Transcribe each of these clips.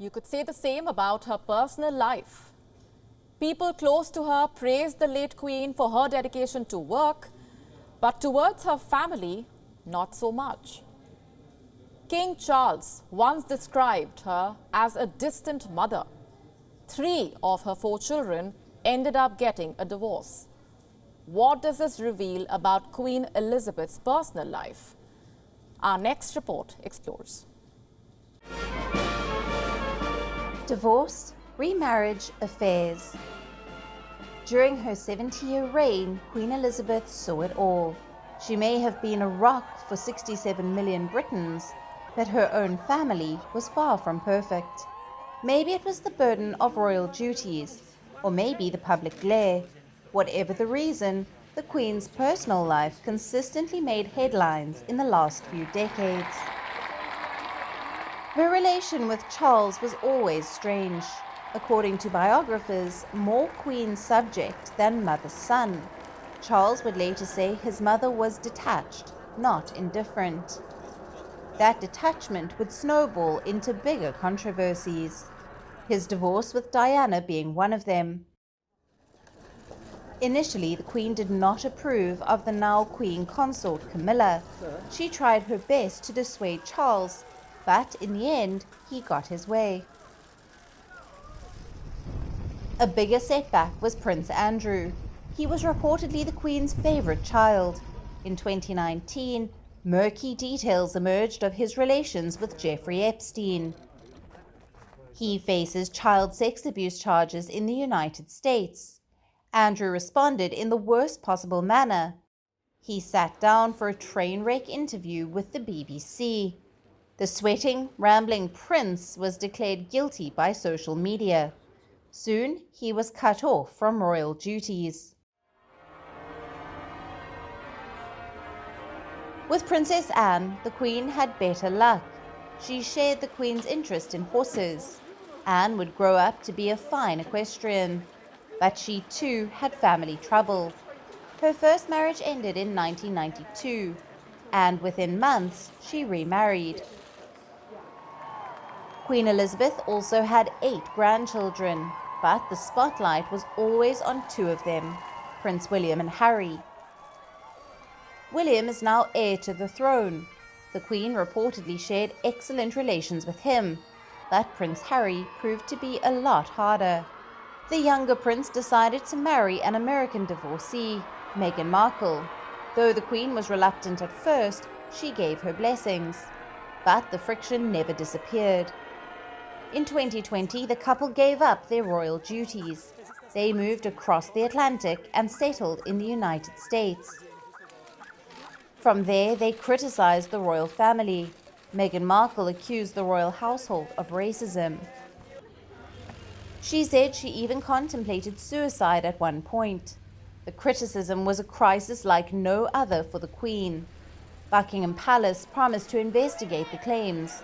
You could say the same about her personal life. People close to her praised the late Queen for her dedication to work, but towards her family, not so much. King Charles once described her as a distant mother. 3 of her 4 children ended up getting a divorce. What does this reveal about Queen Elizabeth's personal life? Our next report explores. Divorce, remarriage, affairs. During her 70-year reign, Queen Elizabeth saw it all. She may have been a rock for 67 million Britons, but her own family was far from perfect. Maybe it was the burden of royal duties, or maybe the public glare. Whatever the reason, the Queen's personal life consistently made headlines in the last few decades. Her relation with Charles was always strange. According to biographers, more Queen subject than mother-son. Charles would later say his mother was detached, not indifferent. That detachment would snowball into bigger controversies, his divorce with Diana being one of them. Initially, the Queen did not approve of the now Queen consort Camilla. She tried her best to dissuade Charles, but in the end, he got his way. A bigger setback was Prince Andrew. He was reportedly the Queen's favorite child. In 2019, murky details emerged of his relations with Jeffrey Epstein. He faces child sex abuse charges in the United States. Andrew responded in the worst possible manner. He sat down for a train wreck interview with the BBC. The sweating, rambling prince was declared guilty by social media. Soon, he was cut off from royal duties. With Princess Anne, the Queen had better luck. She shared the Queen's interest in horses. Anne would grow up to be a fine equestrian. But she too had family trouble. Her first marriage ended in 1992, and within months she remarried. Queen Elizabeth also had 8 grandchildren, but the spotlight was always on 2 of them, Prince William and Harry. William is now heir to the throne. The Queen reportedly shared excellent relations with him, but Prince Harry proved to be a lot harder. The younger prince decided to marry an American divorcee, Meghan Markle. Though the Queen was reluctant at first, she gave her blessings. But the friction never disappeared. In 2020, the couple gave up their royal duties. They moved across the Atlantic and settled in the United States. From there, they criticized the royal family. Meghan Markle accused the royal household of racism. She said she even contemplated suicide at one point. The criticism was a crisis like no other for the Queen. Buckingham Palace promised to investigate the claims,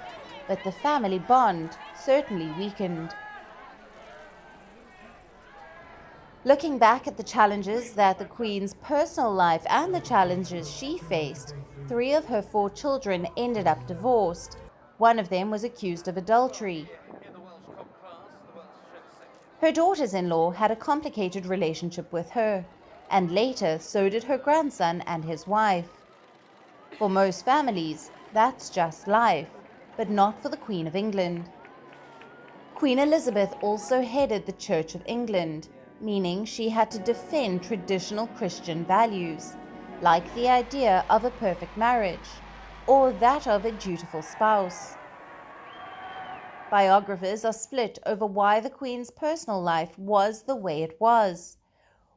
but the family bond certainly weakened. Looking back at the challenges that the Queen's personal life and the challenges she faced, 3 of her 4 children ended up divorced. One of them was accused of adultery. Her daughters-in-law had a complicated relationship with her, and later so did her grandson and his wife. For most families, that's just life, but not for the Queen of England. Queen Elizabeth also headed the Church of England, meaning she had to defend traditional Christian values, like the idea of a perfect marriage, or that of a dutiful spouse. Biographers are split over why the Queen's personal life was the way it was.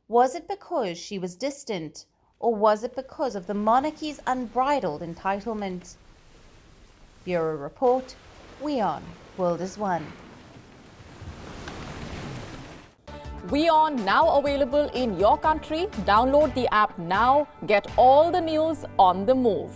Was it because she was distant, or was it because of the monarchy's unbridled entitlement? Bureau Report, WION, World is One. WION now available in your country. Download the app now. Get all the news on the move.